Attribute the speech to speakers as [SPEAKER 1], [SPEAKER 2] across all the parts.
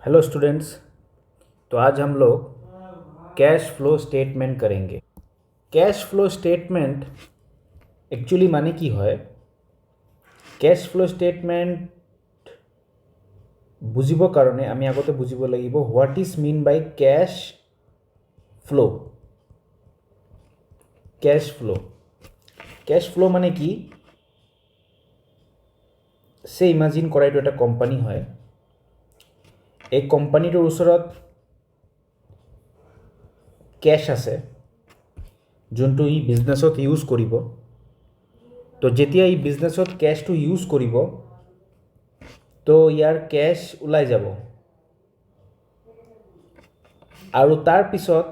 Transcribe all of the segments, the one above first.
[SPEAKER 1] Hello students. तो आज हम लोग कैश फ्लो स्टेटमेंट करेंगे। कैश फ्लो स्टेटमेंट एक्चुअली माने की है कैश फ्लो स्टेटमेंट बुझिब कारणे आमी आगते बुझिब लागिब what is mean by cash flow. Cash flow माने की से इमाजिन करा एटु एटा कोम्पानी है। এই কোম্পানীটোৰ ওচৰত कैश আছে যোনটো ই বিজনেছত ইউজ কৰিব। তো যেতিয়া ই বিজনেছত कैशটো ইউজ কৰিব তো ইয়াৰ कैश ওলাই যাব আৰু তাৰ পিছত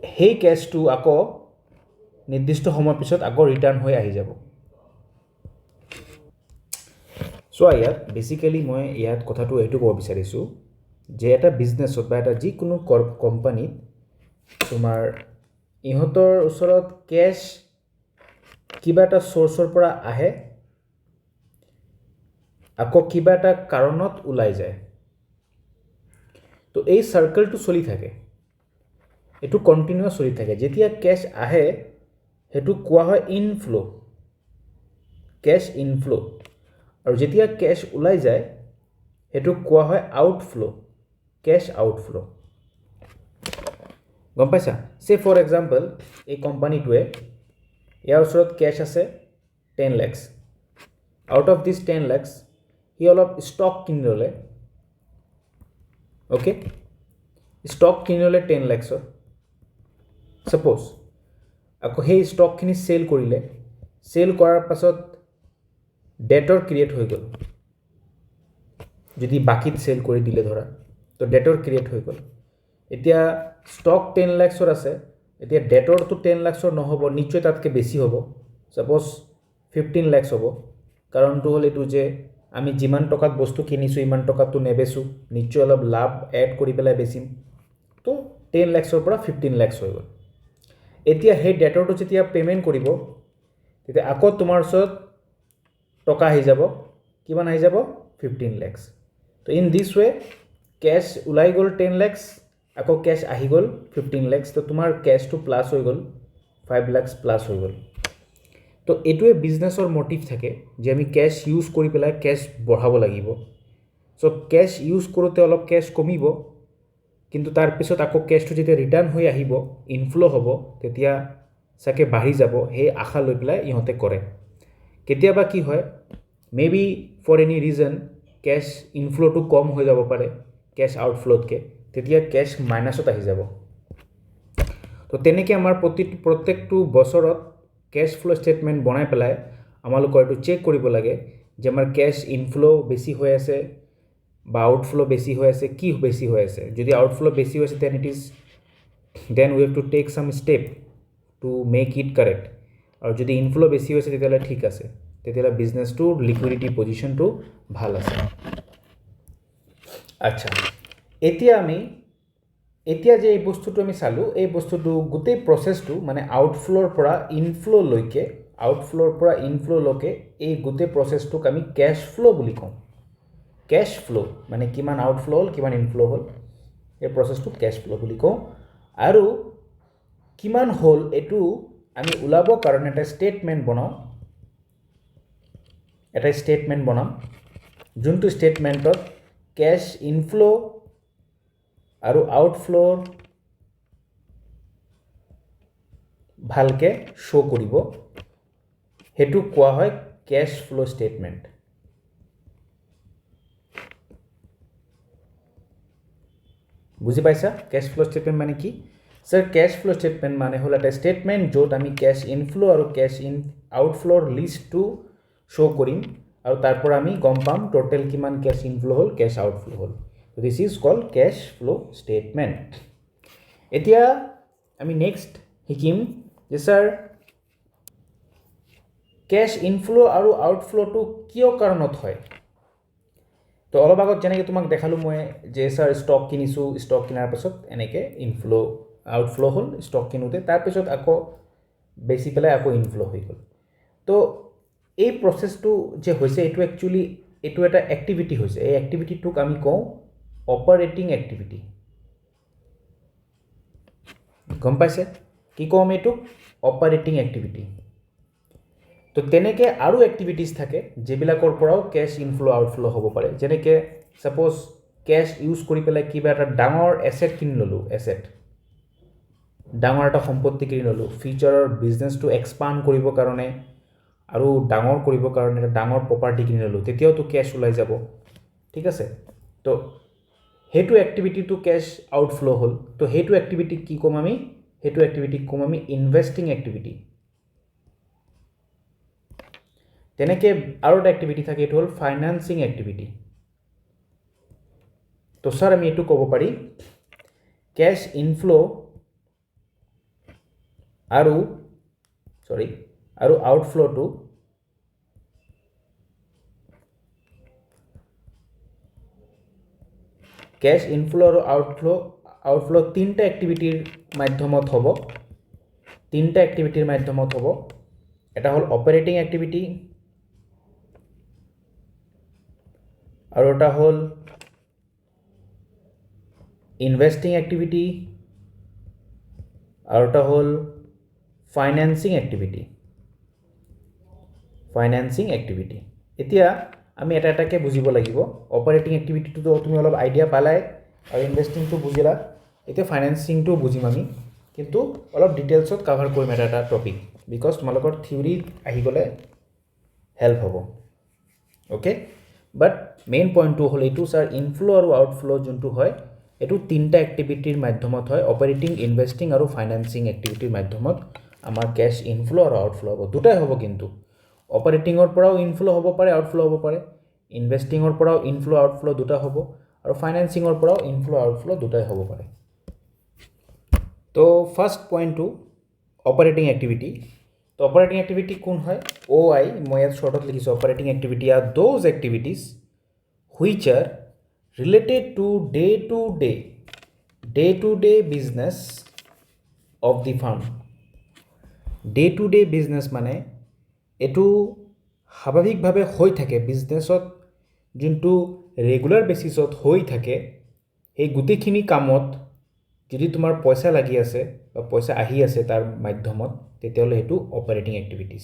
[SPEAKER 1] সেই कैशটো আকৌ নিৰ্দিষ্ট সময়ৰ পিছত আকৌ ৰিটাৰ্ণ হৈ আহি যাব। চোৱা ইয়াত বেসিক্যালি মই ইয়াত কথাটো এইটো ক'ব বিচাৰিছোঁ যে এটা বিজনেছত বা এটা যিকোনো কোম্পানীত তোমাৰ ইহঁতৰ ওচৰত कैश কিবা এটা সোৰ্সৰ পৰা আহে আকৌ কিবা এটা কাৰণত ওলাই যায়। তো এই সাৰ্কেলটো চলি থাকে, এটো কন্টিনিউয়াস চলি থাকে। যেতিয়া कैश আহে হেতু কোৱা হয় ইনফ্লো, कैश ইনফ্লো। আৰু যেতিয়া कैश ওলাই যায় হেতু কোৱা হয় আউটফ্লো, कैश আউটফ্লো। গম পাইছা? সে ফৰ এক্সাম্পল এই কোম্পানীটোৱে ইয়াৰ ওচৰত कैश আছে 10 lakhs। Out of this 10 lakhs হি অলপ ষ্টক কিনি ল'লে। ওকে, ষ্টক কিনি ল'লে 10 lakhsৰ। সাপোজ আকৌ সেই ষ্টকখিনি সেল কৰিলে, সেল কৰাৰ পাছত ডেটৰ ক্ৰিয়েট হৈ গ'ল। যদি বাকিত সেল কৰি দিলে ধৰা তো ডেটৰ ক্ৰিয়েট হৈ গ'ল। এতিয়া ষ্টক 10 lakhsৰ আছে, এতিয়া ডেটৰটো 10 lakhsৰ নহ'ব, নিশ্চয় তাতকৈ বেছি হ'ব। সাপোজ 15 lakhs হ'ব। কাৰণটো হ'ল এইটো যে আমি যিমান টকাত বস্তু কিনিছোঁ ইমান টকাতটো নেবেচোঁ, নিশ্চয় অলপ লাভ এড কৰি পেলাই বেচিম। তো 10 lakhsৰ পৰা 15 lakhs হৈ গ'ল। এতিয়া সেই ডেটৰটো যেতিয়া পেমেণ্ট কৰিব তেতিয়া আকৌ তোমাৰ ওচৰত টকা আহি যাব, কিমান আহি যাব 15 lakhs। তো ইন দিস ওয়ে कैश ওলাই গ'ল 10 lakhs, আকৌ कैश আহি গ'ল 15 lakhs। তো তোমাৰ कैशটো প্লাস হৈ গ'ল 5 lakhs প্লাস হৈ গ'ল। তো এটোৱে বিজনেছৰ মোটিভ থাকে যে আমি कैश ইউজ কৰি পেলাই कैश বঢ়াব লাগিব। সো कैश ইউজ কৰোতে অলপ कैश কমিব, কিন্তু তাৰ পিছত আকৌ कैशটো যেতিয়া ৰিটাৰ্ণ হৈ আহিব ইনফ্লো হ'ব তেতিয়া সাকে বাঢ়ি যাব, সেই আশা লৈ পেলাই ইহঁতে কৰে। কেতিয়াবা কি হয় maybe for any reason cash ইনফ্লোটো কম হৈ যাব পাৰে कैश আউটফ্লোতকৈ, তেতিয়া कैश মাইনাছত আহি যাব। তো তেনেকৈ আমাৰ প্ৰত্যেকটো বছৰত कैश फ्लो स्टेटमेंट বনাই পেলাই আমালোকৰ এটো চেক কৰিব লাগে যে আমাৰ कैश ইনফ্লো বেছি হৈ আছে বা আউটফ্লো বেছি হৈ আছে, কি বেছি হৈ আছে। যদি আউটফ্লো বেছি হৈ আছে then we have to take some step to make it correct. আৰু যদি ইনফ্লো বেছি হৈছে তেতিয়াহ'লে ঠিক আছে, তেতিয়াহ'লে বিজনেছটোৰ লিকুইডিটি পজিশ্যনটো ভাল আছে। আচ্ছা, এতিয়া যে এই বস্তুটো আমি চালোঁ, এই বস্তুটো গোটেই প্ৰচেছটো মানে আউটফ্লোৰ পৰা ইনফ্লোলৈকে এই গোটেই প্ৰচেছটোক আমি कैश फ्लो বুলি কওঁ। कैश फ्लो মানে কিমান আউটফ্লো হ'ল কিমান ইনফ্লো হ'ল, এই প্ৰচেছটো कैश फ्लो বুলি কওঁ। আৰু কিমান হ'ল এটো আমি ওলাব কাৰণে এটা স্টেটমেন্ট বনাম, যোনটো স্টেটমেন্টত कैश ইনফ্লো আৰু আউটফ্লোৰ ভালকে শো কৰিব, হেতু কোৱা হয় कैश फ्लो स्टेटमेंट। বুজি পাইছা कैश फ्लो स्टेटमेंट মানে কি? স্যার कैश फ्लो स्टेटमेंट মানে হ'ল এটা স্টেটমেন্ট য'ত আমি कैश ইনফ্লো আৰু कैश আউটফ্লোৰ লিষ্টটো শো কৰিম আৰু তাৰ পৰা আমি গম পাম টোটাল কিমান कैश ইনফ্লো হ'ল कैश আউটফ্লো হ'ল। তো this is called cash flow statement. এতিয়া আমি নেক্সট শিকিম যে স্যার कैश ইনফ্লো আৰু আউটফ্লোটো কিয় কাৰণত হয়। তো অলপ আগত যেনেকৈ তোমাক দেখালোঁ মই যে স্যাৰ ষ্টক কিনিছোঁ, ষ্টক কিনাৰ পাছত এনেকৈ ইনফ্লো আউটফ্লো হ'ল, ষ্টক কিনোতে তাৰপিছত আকৌ বেচি পেলাই আকৌ ইনফ্লো হৈ গ'ল। তো এই প্ৰচেছটো যে হৈছে এইটো একচুৱেলি এইটো এটা এক্টিভিটি হৈছে এই এক্টিভিটিটোক আমি কওঁ অপাৰেটিং এক্টিভিটি গম পাইছে কি কওঁ আমি এইটো অপাৰেটিং এক্টিভিটি তো তেনেকৈ আৰু এক্টিভিটিজ থাকে যিবিলাকৰ পৰাও কেছ ইনফ্ল' আউটফ্ল' হ'ব পাৰে যেনেকৈ ছাপ'জ কেছ ইউজ কৰি পেলাই কিবা এটা ডাঙৰ এছেট কিনি ল'লোঁ এছেট ডাঙৰ এটা সম্পত্তি কিনি ল'লোঁ ফিউচাৰৰ বিজনেছটো এক্সপাণ্ড কৰিবৰ কাৰণে আৰু ডাঙৰ কৰিবৰ কাৰণে এটা ডাঙৰ প্ৰপাৰ্টি কিনি ল'লোঁ তেতিয়াওতো কেছ ওলাই যাব ঠিক আছে তো সেইটো এক্টিভিটিটো কেছ আউটফ্ল' হ'ল তো সেইটো এক্টিভিটিক কি ক'ম আমি সেইটো এক্টিভিটিক ক'ম আমি ইনভেষ্টিং এক্টিভিটি তেনেকৈ আৰু এটা এক্টিভিটি থাকে এইটো হ'ল ফাইনেন্সিং এক্টিভিটি তো ছাৰ আমি এইটো ক'ব পাৰি কেছ ইনফ্ল' আৰু আউটফ্ল'টো কেছ ইনফ্ল' আৰু আউটফ্ল' তিনিটা এক্টিভিটিৰ মাধ্যমত হ'ব এটা হ'ল অপাৰেটিং এক্টিভিটি আৰু এটা হ'ল ইনভেষ্টিং এক্টিভিটি আৰু এটা হ'ল ফাইনেন্সিং এক্টিভিটি এতিয়া আমি এটা এটাকৈ বুজিব লাগিব অপাৰেটিং এক্টিভিটিটো তুমি অলপ আইডিয়া পালাই আৰু ইনভেষ্টিংটো বুজিলা এতিয়া ফাইনেন্সিংটো বুজিম আমি কিন্তু অলপ ডিটেইলছত কাভাৰ কৰিম এটা টপিক বিকজ তোমালোকৰ থিয়ৰিত আহি গ'লে হেল্প হ'ব অ'কে বাট মেইন পইণ্টটো হ'ল এইটো ছাৰ ইনফ্ল' আৰু আউটফ্ল' যোনটো হয় এইটো তিনিটা এক্টিভিটিৰ মাধ্যমত হয় অপাৰেটিং ইনভেষ্টিং আৰু ফাইনেন্সিং এক্টিভিটিৰ মাধ্যমত আমাৰ কেছ ইনফ্ল' আৰু আউটফ্ল' হ'ব দুটাই হ'ব কিন্তু অপাৰেটিঙৰ পৰাও ইনফ্ল' হ'ব পাৰে আউটফ্ল' হ'ব পাৰে ইনভেষ্টিঙৰ পৰাও ইনফ্ল' আউটফ্ল' দুটা হ'ব আৰু ফাইনেন্সিঙৰ পৰাও ইনফ্ল' আউটফ্ল' দুটাই হ'ব পাৰে তো ফাৰ্ষ্ট পইণ্টটো অপাৰেটিং এক্টিভিটি তো অপাৰেটিং এক্টিভিটি কোন হয় OI মই ইয়াত শ্বৰ্টত লিখিছোঁ operating activity are those activities which are related to day to day business of the firm day to day business মানে এইটো স্বাভাৱিকভাৱে হৈ থাকে বিজনেছত যোনটো ৰেগুলাৰ বেচিছত হৈ থাকে সেই গোটেইখিনি কামত যদি তোমাৰ পইচা লাগি আছে বা পইচা আহি আছে তাৰ মাধ্যমত তেতিয়াহ'লে সেইটো অপাৰেটিং এক্টিভিটিজ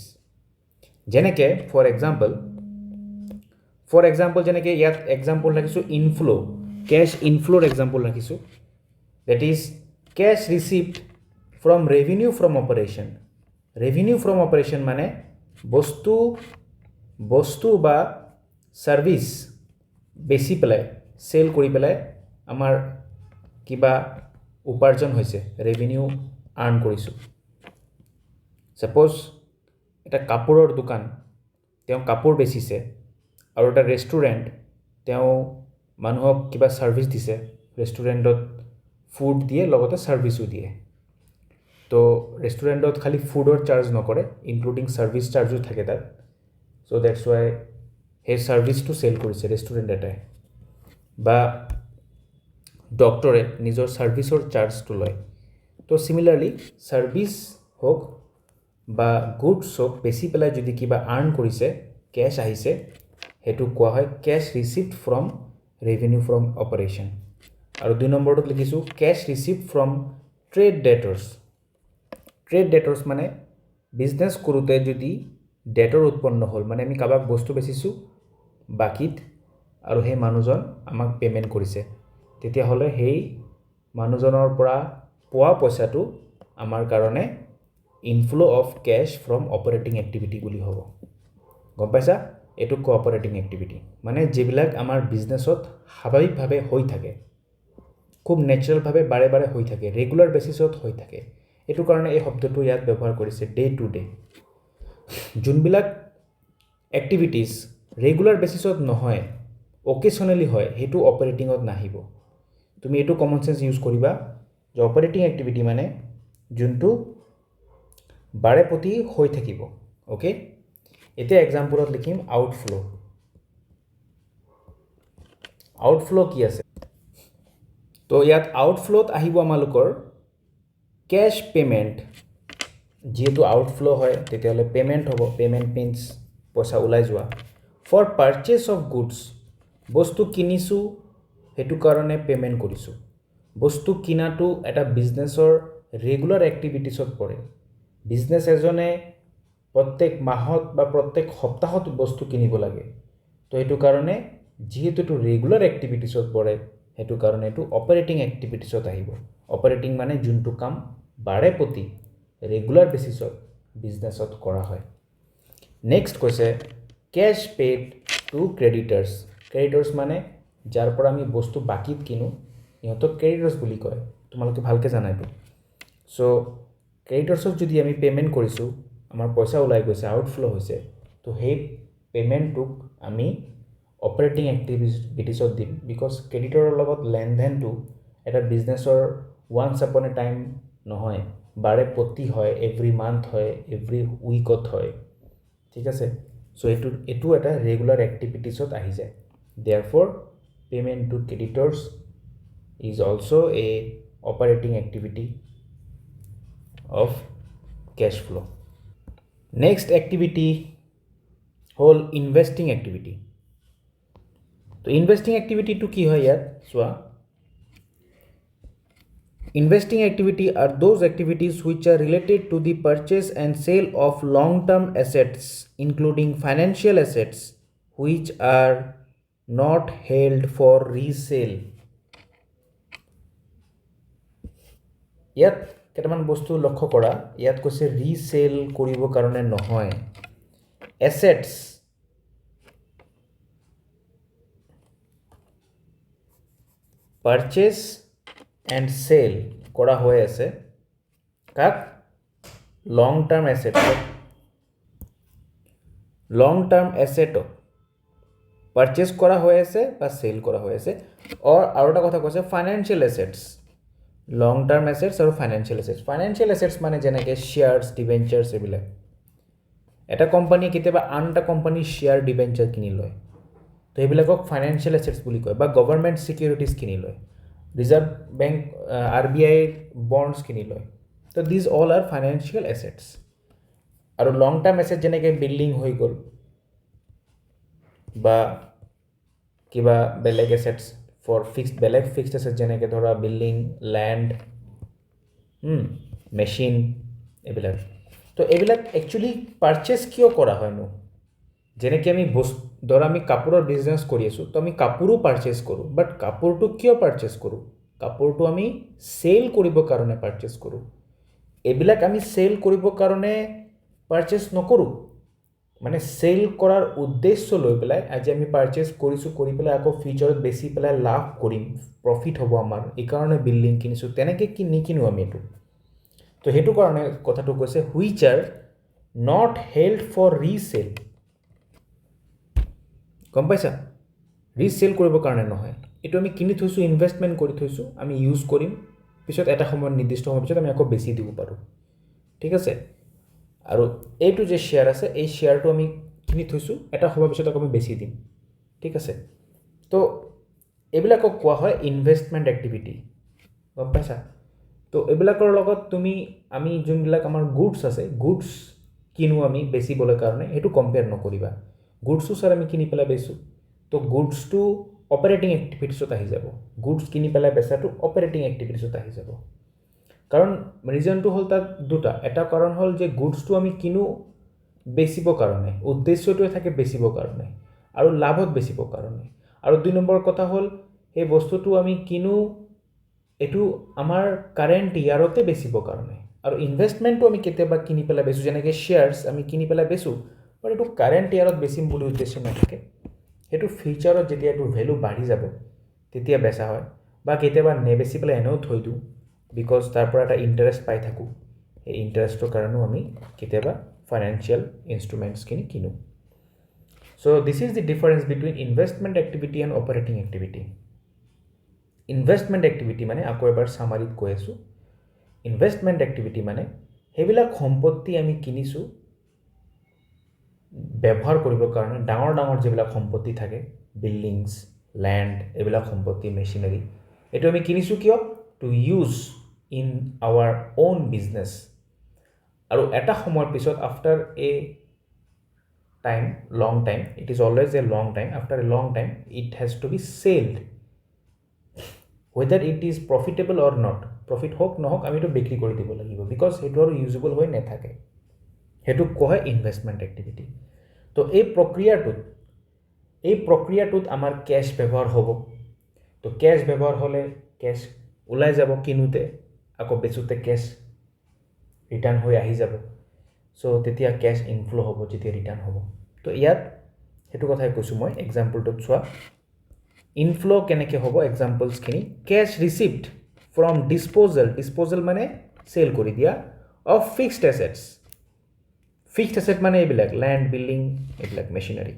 [SPEAKER 1] যেনেকৈ ফৰ এক্সাম্পল যেনেকৈ ইয়াত এক্সাম্পল ৰাখিছোঁ ইনফ্ল' কেছ ইনফ্ল'ৰ এক্সাম্পল ৰাখিছোঁ that is cash received from revenue from operation মানে বস্তু বা ছাৰ্ভিচ বেচি পেলাই চেল কৰি পেলাই আমাৰ কিবা উপাৰ্জন হৈছে ৰেভিনিউ আৰ্ণ কৰিছোঁ ছাপ'জ এটা কাপোৰৰ দোকান তেওঁ কাপোৰ বেচিছে আৰু এটা ৰেষ্টুৰেণ্ট তেওঁ মানুহক কিবা ছাৰ্ভিচ দিছে ৰেষ্টুৰেণ্টত ফুড দিয়ে লগতে ছাৰ্ভিচো দিয়ে তো ৰেষ্টুৰেণ্টত খালি ফুডৰ চাৰ্জ নকৰে ইনক্লুডিং ছাৰ্ভিচ চাৰ্জো থাকে তাত চ' ডেটছ ৱাই সেই ছাৰ্ভিচটো চেল কৰিছে ৰেষ্টুৰেণ্ট এটাই বা ডক্টৰে নিজৰ ছাৰ্ভিচৰ চাৰ্জটো লয় তো চিমিলাৰলি ছাৰ্ভিচ হওক বা গুডছ হওক বেচি পেলাই যদি কিবা আৰ্ণ কৰিছে কেছ আহিছে সেইটো কোৱা হয় cash received from revenue from operation আৰু 2 নম্বৰটোত লিখিছোঁ cash received from trade debtors মানে বিজনেছ কৰোঁতে যদি ডেটৰ উৎপন্ন হ'ল মানে আমি কাৰোবাক বস্তু বেচিছোঁ বাকীত আৰু সেই মানুহজন আমাক পে'মেণ্ট কৰিছে তেতিয়াহ'লে সেই মানুহজনৰ পৰা পোৱা পইচাটো আমাৰ কাৰণে inflow' of cash from operating activity বুলি হ'ব গম পাইছা এইটো কোঅপাৰেটিং এক্টিভিটি মানে যিবিলাক আমাৰ বিজনেছত স্বাভাৱিকভাৱে হৈ থাকে খুব নেচাৰেলভাৱে বাৰে বাৰে হৈ থাকে ৰেগুলাৰ বেচিছত হৈ থাকে এইটো কাৰণে এই শব্দটো ইয়াত ব্যৱহাৰ কৰিছে ডে টু ডে যোনবিলাক এক্টিভিটিজ ৰেগুলাৰ বেচিছত নহয় অকেশ্যনেলি হয় সেইটো অপাৰেটিঙত নাহিব তুমি এইটো কমন চেন্স ইউজ কৰিবা যে অপাৰেটিং এক্টিভিটি মানে যোনটো বাৰে প্ৰতি হৈ থাকিব অ'কে এতিয়া এক্সাম্পলত লিখিম আউটফ্ল' কি আছে তো ইয়াত আউটফ্ল'ত আহিব আমালোকৰ কেছ পে'মেণ্ট যিহেতু আউটফ্ল' হয় তেতিয়াহ'লে পে'মেণ্ট হ'ব পে'মেণ্ট মিনছ পইচা ওলাই যোৱা ফৰ পাৰ্চেছ অফ গুডছ বস্তু কিনিছোঁ সেইটো কাৰণে পে'মেণ্ট কৰিছোঁ বস্তু কিনাটো এটা বিজনেছৰ ৰেগুলাৰ এক্টিভিটিছত পৰে বিজনেছ এজনে প্ৰত্যেক মাহত বা প্ৰত্যেক সপ্তাহত বস্তু কিনিব লাগে তো সেইটো কাৰণে যিহেতু এইটো ৰেগুলাৰ এক্টিভিটিছত পৰে সেইটো কাৰণে এইটো অপাৰেটিং এক্টিভিটিছত আহিব অপাৰেটিং মানে যোনটো কাম বাৰে প্ৰতি ৰেগুলাৰ বেচিছত বিজনেছত কৰা হয় নেক্সট কৈছে কেছ পেড টু ক্ৰেডিটাৰ্ছ ক্ৰেডিটাৰ্ছ মানে যাৰ পৰা আমি বস্তু বাকীত কিনো ইহঁতক ক্ৰেডিটাৰ্ছ বুলি কয় তোমালোকে ভালকৈ জানা এইটো চ' ক্ৰেডিটাৰ্ছক যদি আমি পে'মেণ্ট কৰিছোঁ আমাৰ পইচা ওলাই গৈছে আউটফ্ল' হৈছে তো সেই পে'মেণ্টটোক আমি অপাৰেটিং এক্টিভিটিছত দিম বিকজ ক্ৰেডিটৰৰ লগত লেনদেনটো এটা বিজনেছৰ ওৱান্স আপন এ টাইম নহয় বাৰে প্ৰতি হয় এভৰি মান্থ হয় এভৰি উইকত হয় ঠিক আছে চ' এইটো এটা ৰেগুলাৰ এক্টিভিটিছত আহি যায় therefore payment to creditors is also' a operating activity of cash flow' next activity হ'ল ইনভেষ্টিং এক্টিভিটি তো ইনভেষ্টিং এক্টিভিটিটো কি হয় ইয়াত চোৱা Investing activity are those activities which are related to the purchase and sale of long-term assets, including financial assets, which are not held for resale. ইয়াত কেইটামান বস্তু লক্ষ্য কৰা ইয়াত কৈছে ৰিসেল কৰিবৰ কাৰণে নহয় এছেটছ পাৰচেজ এণ্ড সেল কৰা হৈ আছে কাক লং টাৰ্ম এছেটক পাৰচেজ কৰা হৈ আছে বা সেল কৰা হৈ আছে আৰু এটা কথা কৈছে ফাইনেন্সিয়েল এছেটছ লং টাৰ্ম এছেটছ আৰু ফাইনেন্সিয়েল এছেটছ মানে যেনেকৈ শ্বেয়াৰ্ছ ডিবেঞ্চাৰ্ছ এইবিলাক এটা কোম্পানীয়ে কেতিয়াবা আন এটা কোম্পানীৰ শ্বেয়াৰ ডিবেঞ্চাৰ কিনি লয় তো সেইবিলাকক ফাইনেন্সিয়েল এছেটছ বুলি কয় বা গভৰ্ণমেণ্ট ছিকিউৰিটিজ কিনি লয় ৰিজাৰ্ভ বেংক RBI বণ্ডছ কিনি লয় তো these all R financial assets আৰু লং টাৰ্ম এছেট যেনেকৈ বিল্ডিং হৈ গ'ল বা কিবা বেলেগ এছেটছ ফৰ বেলেগ ফিক্সড এছেট যেনেকৈ ধৰা বিল্ডিং লেণ্ড মেচিন এইবিলাক তো এইবিলাক একচুৱেলি পাৰচেজ কিয় কৰা হয়নো যেনেকৈ আমি ধৰা আমি কাপোৰৰ বিজনেছ কৰি আছোঁ তো আমি কাপোৰো পাৰচেজ কৰোঁ বাট কাপোৰটো কিয় পাৰচেজ কৰোঁ কাপোৰটো আমি সেল কৰিবৰ কাৰণে পাৰচেজ কৰোঁ এইবিলাক আমি সেল কৰিবৰ কাৰণে পাৰচেজ নকৰোঁ মানে সেল কৰাৰ উদ্দেশ্য লৈ পেলাই আজি আমি পাৰচেজ কৰিছোঁ কৰি পেলাই আকৌ ফিউচাৰত বেছি পেলাই লাভ কৰিম প্ৰফিট হ'ব আমাৰ এইকাৰণে বিল্ডিং কিনিছোঁ তেনেকৈ নিকিনো আমি এইটো তো সেইটো কাৰণে কথাটো কৈছে which are not held for resale গম পাইছা ৰিসেল কৰিবৰ কাৰণে নহয় এইটো আমি কিনি থৈছোঁ ইনভেষ্টমেণ্ট কৰি থৈছোঁ আমি ইউজ কৰিম পিছত এটা সময়ত নিৰ্দিষ্ট সময়ৰ পিছত আমি আকৌ বেছি দিব পাৰোঁ ঠিক আছে আৰু এইটো যে শ্বেয়াৰ আছে এই শ্বেয়াৰটো আমি কিনি থৈছোঁ এটা সময়ৰ পিছত আকৌ আমি বেছি দিম ঠিক আছে তো এইবিলাকক কোৱা হয় ইনভেষ্টমেণ্ট এক্টিভিটি গম পাইছা তো এইবিলাকৰ লগত আমি যোনবিলাক আমাৰ গুডছ আছে গুডছ কিনো আমি বেচিবলৈ কাৰণে সেইটো কম্পেয়াৰ নকৰিবা গুডছো ছাৰ আমি কিনি পেলাই বেচোঁ তো গুডছটো অপাৰেটিং এক্টিভিটিছত আহি যাব গুডছ কিনি পেলাই বেচাটো অপাৰেটিং এক্টিভিটিছত আহি যাব কাৰণ ৰিজনটো হ'ল তাত দুটা এটা কাৰণ হ'ল যে গুডছটো আমি কিনো বেচিবৰ কাৰণে উদ্দেশ্যটোৱে থাকে বেচিবৰ কাৰণে আৰু লাভত বেচিবৰ কাৰণে আৰু 2 নম্বৰ কথা হ'ল সেই বস্তুটো আমি কিনো এইটো আমাৰ কাৰেণ্ট ইয়াৰতে বেচিবৰ কাৰণে আৰু ইনভেষ্টমেণ্টটো আমি কেতিয়াবা কিনি পেলাই বেচোঁ যেনেকৈ শ্বেয়াৰ্ছ আমি কিনি পেলাই বেচোঁ বাট এইটো কাৰেণ্ট ইয়াৰত বেচিম বুলি উদ্দেশ্য নাথাকে সেইটো ফিউচাৰত যেতিয়া এইটো ভেলু বাঢ়ি যাব তেতিয়া বেচা হয় বা কেতিয়াবা নেবেচি পেলাই এনেও থৈ দিওঁ বিকজ তাৰ পৰা এটা ইণ্টাৰেষ্ট পাই থাকোঁ সেই ইণ্টাৰেষ্টৰ কাৰণেও আমি কেতিয়াবা ফাইনেন্সিয়েল ইনষ্ট্ৰুমেণ্টছখিনি কিনো so' this is the difference between investment activity and operating activity investment activity মানে আকৌ এবাৰ চামাৰিত কৈ আছোঁ ইনভেষ্টমেণ্ট এক্টিভিটি মানে সেইবিলাক সম্পত্তি আমি কিনিছোঁ ব্যৱহাৰ কৰিবৰ কাৰণে ডাঙৰ ডাঙৰ যিবিলাক সম্পত্তি থাকে বিল্ডিংছ লেণ্ড এইবিলাক সম্পত্তি মেচিনাৰী এইটো আমি কিনিছোঁ কিয় to use in our own business আৰু এটা সময়ৰ পিছত after a long time, it is always a long time. After a long time, it has to be sold. Whether it is profitable or not, profit হোক নহওক আমি এইটো বিক্ৰী কৰি দিব লাগিব, বিকজ সেইটো আৰু ইউজেবল হৈ নাথাকে। সেইটোক কোৱা হয় ইনভেষ্টমেণ্ট এক্টিভিটি। তো এই প্ৰক্ৰিয়াটোত আমাৰ কেছ ব্যৱহাৰ হ'ব। তো কেছ ব্যৱহাৰ হ'লে কেছ ওলাই যাব কিনোতে, আকৌ বেচোতে কেছ ৰিটাৰ্ণ হৈ আহি যাব। চ' তেতিয়া কেছ ইনফ্ল' হ'ব যেতিয়া ৰিটাৰ্ণ হ'ব। তো ইয়াত সেইটো কথাই কৈছোঁ মই এক্সাম্পলটোত চোৱা। ইনফ্ল' কেনেকৈ হ'ব এক্সাম্পলছখিনি, কেছ ৰিচিভড ফ্ৰম ডিছপ'জেল মানে চেল কৰি দিয়া, of fixed assets. Fixed asset মানে এইবিলাক লেণ্ড, বিল্ডিং, এইবিলাক machinery.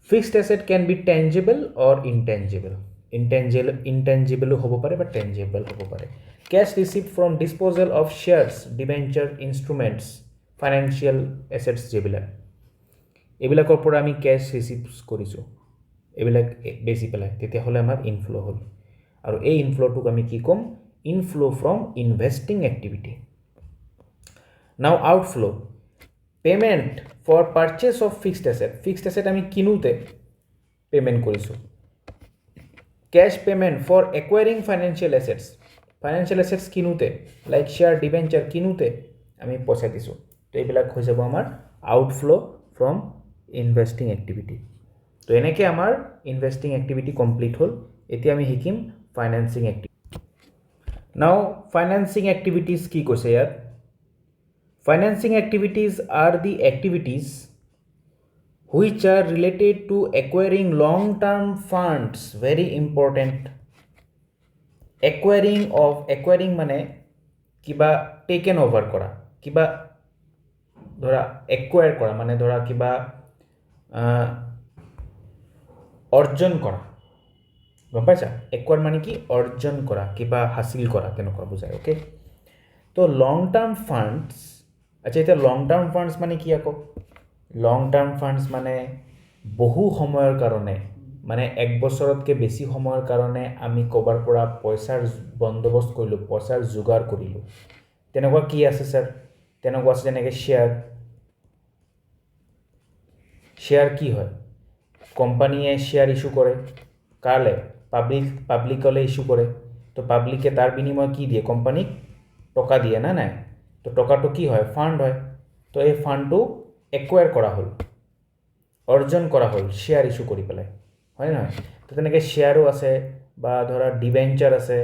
[SPEAKER 1] Fixed asset can be tangible or intangible. ইনটেঞ্জিবলো হ'ব পাৰে বা টেঞ্জিবল হ'ব পাৰে। Cash receive from disposal of shares, debenture, instruments, financial assets যিবিলাক, এইবিলাকৰ পৰা আমি কেছ ৰিচিভ কৰিছোঁ, এইবিলাক বেচি পেলাই, তেতিয়াহ'লে আমাৰ ইনফ্ল' হ'ল। আৰু এই ইনফ্ল'টোক আমি কি ক'ম, ইনফ্ল' from investing activity. Now outflow' payment for purchase of fixed asset. Fixed asset আমি কিনোতে পে'মেণ্ট কৰিছোঁ। Cash payment for acquiring financial assets. Financial assets কিনোতে, লাইক শ্বেয়াৰ, ডিবেঞ্চাৰ কিনোতে আমি পইচা দিছোঁ। তো এইবিলাক হৈ যাব আমাৰ আউটফ্ল' ফ্ৰম ইনভেষ্টিং এক্টিভিটি। তো এনেকৈ আমাৰ ইনভেষ্টিং এক্টিভিটি কমপ্লিট হ'ল। এতিয়া আমি শিকিম financing activity. Now financing activities কি কৈছে ইয়াত, financing activities are the activities which are related to acquiring long term funds. Very important. Acquiring মানে কিবা টেকেন অভাৰ কৰা, কিবা ধৰা একুৱায়াৰ কৰা মানে ধৰা কিবা অৰ্জন কৰা, গম পাইছা? একুৱায়াৰ মানে কি, অৰ্জন কৰা, কিবা হাসিল কৰা, তেনেকুৱা বুজায়। অ'কে, তো লং টাৰ্ম ফাণ্ডছ। আচ্ছা, এতিয়া লং টাৰ্ম ফাণ্ডছ মানে কি আকৌ? লং টাৰ্ম ফাণ্ডছ মানে বহু সময়ৰ কাৰণে, মানে এক বছৰতকৈ বেছি সময়ৰ কাৰণে আমি ক'ৰবাৰ পৰা পইচাৰ বন্দোবস্ত কৰিলোঁ, পইচাৰ যোগাৰ কৰিলোঁ। তেনেকুৱা কি আছে ছাৰ? তেনেকুৱা আছে যেনেকৈ শ্বেয়াৰ কি হয়? কোম্পানীয়ে শ্বেয়াৰ ইছ্যু কৰে, কালে পাব্লিকলৈ ইছ্যু কৰে। তো পাব্লিকে তাৰ বিনিময় কি দিয়ে? কোম্পানীক টকা দিয়ে না নাই? তো টকাটো কি হয়? ফাণ্ড হয়। তো এই ফাণ্ডটো একুৱায়াৰ কৰা হ'ল, অৰ্জন কৰা হ'ল শ্বেয়াৰ ইছ্যু কৰি পেলাই, হয় নহয়? তো তেনেকৈ শ্বেয়াৰো আছে বা ধৰা ডিবেঞ্চাৰ আছে।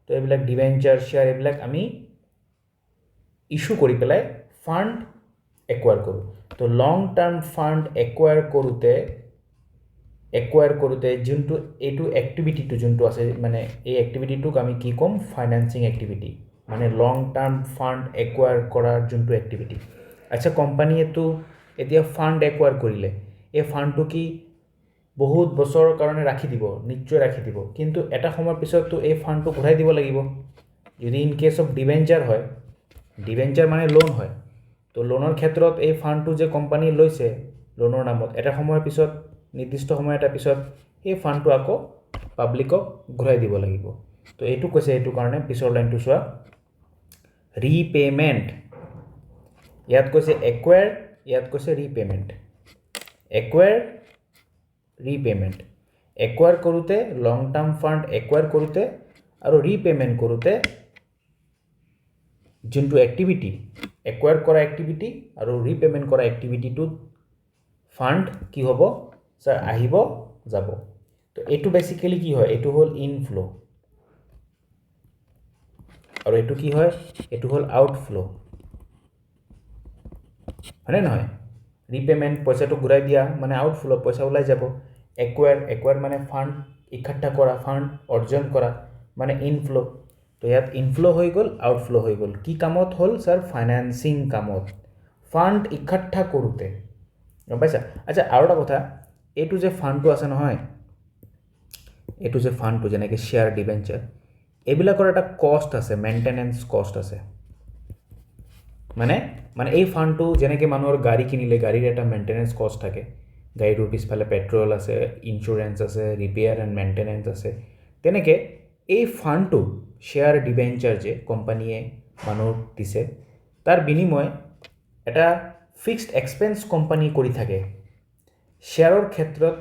[SPEAKER 1] তো এইবিলাক ডিবেঞ্চাৰ, শ্বেয়াৰ এইবিলাক আমি ইছ্যু কৰি পেলাই ফাণ্ড একুৱায়াৰ কৰোঁ। তো লং টাৰ্ম ফাণ্ড একুৱায়াৰ কৰোঁতে যোনটো এইটো এক্টিভিটিটো যোনটো আছে, মানে এই এক্টিভিটিটোক আমি কি ক'ম? ফাইনেন্সিং এক্টিভিটি, মানে লং টাৰ্ম ফাণ্ড একুৱায়াৰ কৰাৰ যোনটো এক্টিভিটি। আচ্ছা, কোম্পানীয়েতো এতিয়া ফাণ্ড একুৱায়াৰ কৰিলে, এই ফাণ্ডটো কি বহুত বছৰৰ কাৰণে ৰাখি দিব? নিশ্চয় ৰাখি দিব, কিন্তু এটা সময়ৰ পিছততো এই ফাণ্ডটো ঘূৰাই দিব লাগিব। যদি ইন কেছ অফ ডিবেঞ্চাৰ হয়, ডিবেঞ্চাৰ মানে লোন হয়, তো লোনৰ ক্ষেত্ৰত এই ফাণ্ডটো যে কোম্পানী লৈছে লোনৰ নামত, এটা সময়ৰ পিছত, নিৰ্দিষ্ট সময় এটাৰ পিছত এই ফাণ্ডটো আকৌ পাব্লিকক ঘূৰাই দিব লাগিব। তো এইটো কৈছে, এইটো কাৰণে পিছৰ লাইনটো চোৱা, ৰিপে'মেণ্ট। ইয়াত কৈছে একুৱায়াৰ, ইয়াত কৈছে ৰিপে'মেণ্ট। একুৱায়াৰ, ৰিপে'মেণ্ট। একুৱায়াৰ কৰোঁতে, লং টাৰ্ম ফাণ্ড একুৱায়াৰ কৰোঁতে আৰু ৰিপে'মেণ্ট কৰোঁতে যোনটো এক্টিভিটি, একুৱায়াৰ কৰা এক্টিভিটি আৰু ৰিপে'মেণ্ট কৰা এক্টিভিটিটোত ফাণ্ড কি হ'ব ছাৰ? আহিব যাব। তো এইটো বেচিকেলি কি হয়? এইটো হ'ল ইনফ্ল' আৰু এইটো কি হয়? এইটো হ'ল আউটফ্ল', হয়নে নহয়? ৰিপে'মেণ্ট, পইচাটো ঘূৰাই দিয়া মানে আউটফ্ল', পইচা ওলাই যাব। একুৱায়াৰ মানে ফাণ্ড ইকঠ্ঠা কৰা, ফাণ্ড অৰ্জন কৰা, মানে ইনফ্ল'। তো ইয়াত ইনফ্ল' হৈ গ'ল, আউটফ্ল' হৈ গ'ল। কি কামত হ'ল ছাৰ? ফাইনেন্সিং কামত, ফাণ্ড ইকঠ্ঠা কৰোঁতে, গম পাইছা? আচ্ছা, আৰু এটা কথা, এইটো যে ফাণ্ডটো আছে নহয়, এইটো যে ফাণ্ডটো যেনেকৈ শ্বেয়াৰ, ডিবেঞ্চাৰ, এইবিলাকৰ এটা কষ্ট আছে, মেইনটেনেঞ্চ কষ্ট আছে। মানে এই ফাণ্ডটো যেনেকৈ মানুহৰ গাড়ী কিনিলে গাড়ীৰ এটা মেইনটেনেঞ্চ কষ্ট থাকে, গাড়ীটোৰ পিছফালে পেট্ৰল আছে, ইঞ্চুৰেঞ্চ আছে, ৰিপেয়াৰ এণ্ড মেইনটেনেঞ্চ আছে, তেনেকৈ এই ফাণ্ডটো শ্বেয়াৰ, ডিবেঞ্চাৰ যে কোম্পানীয়ে মানুহক দিছে, তাৰ বিনিময় এটা ফিক্সড এক্সপেঞ্চ কোম্পানী কৰি থাকে, শ্বেয়াৰৰ ক্ষেত্ৰত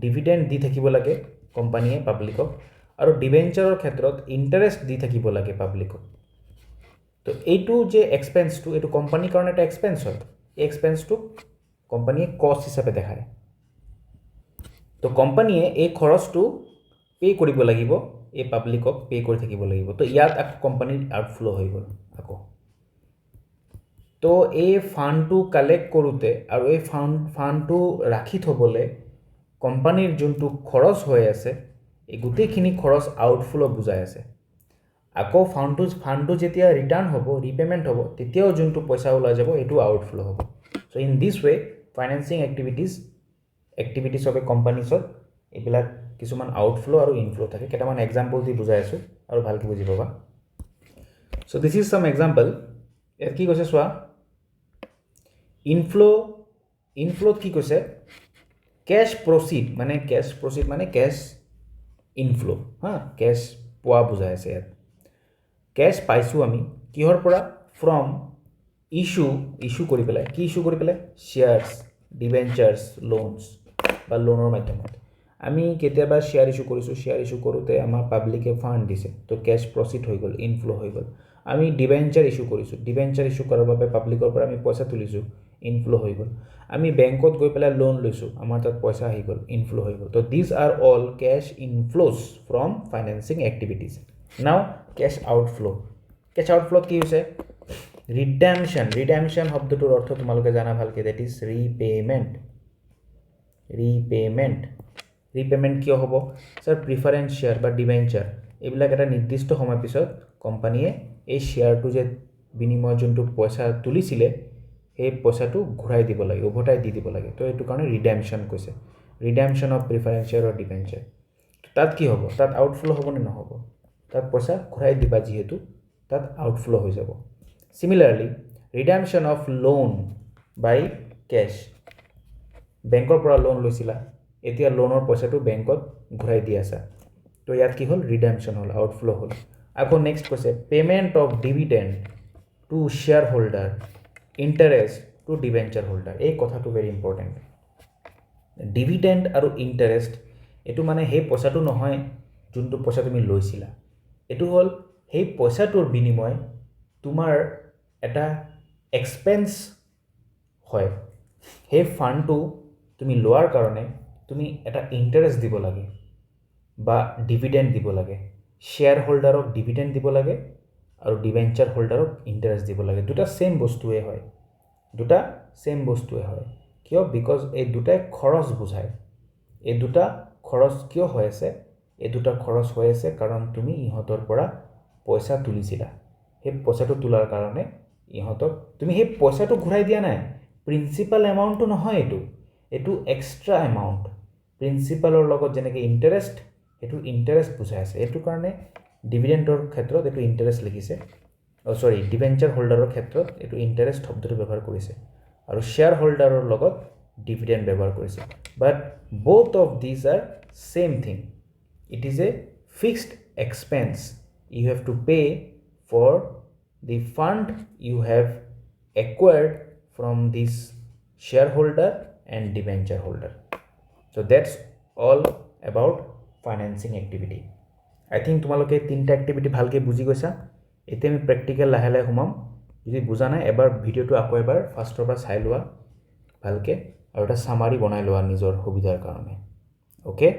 [SPEAKER 1] ডিভিডেণ্ড দি থাকিব লাগে কোম্পানীয়ে পাব্লিকক আৰু ডিবেঞ্চাৰৰ ক্ষেত্ৰত ইণ্টাৰেষ্ট দি থাকিব লাগে পাব্লিকক তো এইটো যে এক্সপেন্সটো এইটো কোম্পানীৰ কাৰণে এটা এক্সপেন্স হয় এই এক্সপেন্সটো কোম্পানীয়ে কষ্ট হিচাপে দেখায় তো কোম্পানীয়ে এই খৰচটো পে কৰিব লাগিব এই পাব্লিকক পে কৰি থাকিব লাগিব তো ইয়াত আকৌ কোম্পানীৰ আউটফ্লো হৈ গ'ল আকৌ তো এই ফাণ্ডটো কালেক্ট কৰোঁতে আৰু এই ফাণ্ডটো ৰাখি থ'বলৈ কোম্পানীৰ যোনটো খৰচ হৈ আছে এই গোটেইখিনি খৰচ আউটফ্লো বুজাই আছে আকৌ ফাণ্ডটো যেতিয়া ৰিটাৰ্ণ হ'ব ৰিপেমেণ্ট হ'ব তেতিয়াও যোনটো পইচা ওলাই যাব এইটো আউটফ্লো হ'ব so' in this way financing activities of a কোম্পানীছত এইবিলাক কিছুমান আউটফ্লো আৰু ইনফ্লো থাকে কেইটামান এক্সাম্পল দি বুজাই আছোঁ আৰু ভালকৈ বুজি পাবা চ' দিছ ইজ চাম এক্সাম্পল ইয়াত কি কৈছে চোৱা ইনফ্লোত কি কৈছে কেছ প্ৰচিড মানে কেছ ইনফ্লো কেছ পোৱা বুজাই আছে ইয়াত কেছ পাইছোঁ আমি কিহৰ পৰা ফ্ৰম ইছ্যু কৰি পেলাই কি ইছ্যু কৰি পেলাই শ্বেয়াৰ্ছ ডিবেঞ্চাৰ্ছ লোনছ বা লোনৰ মাধ্যমত আমি কেতিয়াবা শ্বেয়াৰ ইছ্যু কৰোঁতে আমাৰ পাব্লিকে ফাণ্ড দিছে তো কেছ প্ৰচিড হৈ গ'ল ইনফ্লো হৈ গ'ল আমি ডিবেঞ্চাৰ ইছ্যু কৰাৰ বাবে পাব্লিকৰ পৰা আমি পইচা তুলিছোঁ ইনফ্লো হৈ গ'ল আমি বেংকত গৈ পেলাই লোন লৈছোঁ আমাৰ তাত পইচা আহি গ'ল ইনফ্লো হৈ গ'ল so these are all cash inflows from financing activities now cash আউটফ্লোত কি হৈছে ৰিডেমশ্যন শব্দটোৰ অৰ্থ তোমালোকে জানা ভালকৈ ডেট ইজ ৰিপেমেণ্ট কিয় হ'ব ছাৰ প্ৰিফাৰেঞ্চ শ্বেয়াৰ বা ডিবেঞ্চাৰ এইবিলাক এটা নিৰ্দিষ্ট সময়ৰ পিছত কোম্পানীয়ে এই শ্বেয়াৰটো যে বিনিময়ত যোনটো পইচা তুলিছিলে সেই পইচাটো ঘূৰাই দিব লাগে উভতাই দি দিব লাগে তো এইটো কাৰণে ৰিডেমশ্যন কৈছে redemption of preference share or debenture তাত কি হ'ব তাত আউটফ্লো হ'বনে নহ'ব তাত পইচা ঘূৰাই দিবা যিহেতু তাত আউটফ্লো হৈ যাব similarly redemption of loan by cash বেংকৰ পৰা লোন লৈছিলা এতিয়া লোনৰ পইচাটো বেংকত ঘূৰাই দি আছা তো ইয়াত কি হ'ল ৰিডেমশ্যন হ'ল আউটফ্লো হ'ল আকৌ নেক্সট কৈছে payment of dividend to shareholder interest to debenture holder এই কথাটো ভেৰি ইম্পৰ্টেণ্ট ডিভিডেণ্ড আৰু ইণ্টাৰেষ্ট এইটো মানে সেই পইচাটো নহয় যোনটো পইচা তুমি লৈছিলা এইটো হ'ল সেই পইচাটোৰ বিনিময় তোমাৰ এটা এক্সপেন্স হয় সেই ফাণ্ডটো তুমি লোৱাৰ কাৰণে তুমি এটা ইণ্টাৰেষ্ট দিব লাগে বা ডিভিডেণ্ড দিব লাগে শ্বেয়াৰ হোল্ডাৰক ডিভিডেণ্ড দিব লাগে আৰু ডিবেঞ্চাৰ হোল্ডাৰক ইণ্টাৰেষ্ট দিব লাগে দুটা ছেম বস্তুৱে হয় কিয় বিকজ এই দুটাই খৰচ বুজায় এই দুটা খৰচ কিয় হৈ আছে এই দুটা খৰচ হৈ আছে কাৰণ তুমি ইহঁতৰ পৰা পইচা তুলিছিলা সেই পইচাটো তোলাৰ কাৰণে ইহঁতক তুমি সেই পইচাটো ঘূৰাই দিয়া নাই প্ৰিন্সিপাল এমাউণ্টটো নহয় এইটো এক্সট্ৰা এমাউণ্ট প্ৰিন্সিপালৰ লগত যেনেকৈ ইণ্টাৰেষ্ট সেইটো ইণ্টাৰেষ্ট বুজাই আছে এইটো কাৰণে ডিভিডেণ্ডৰ ক্ষেত্ৰত এইটো ইণ্টাৰেষ্ট লিখিছে ডিবেঞ্চাৰ হোল্ডাৰৰ ক্ষেত্ৰত এইটো ইণ্টাৰেষ্ট শব্দটো ব্যৱহাৰ কৰিছে আৰু শ্বেয়াৰ হোল্ডাৰৰ লগত ডিভিডেণ্ড ব্যৱহাৰ কৰিছে বাট both of these are same thing it is a fixed expense you have to pay for the fund you have acquired from this shareholder and debenture holder so that's all about financing activity I think তোমালোকে তিনটা activity ভালকৈ বুজি গৈছা এতিয়া আমি practical লাহে লাহে সোমাম যদি বুজা নাই এবাৰ ভিডিঅ'টো আকৌ এবাৰ ফাৰ্ষ্টৰ পৰা চাই লোৱা ভালকৈ আৰু এটা সামাৰি বনাই লোৱা নিজৰ সুবিধাৰ কাৰণে ওকে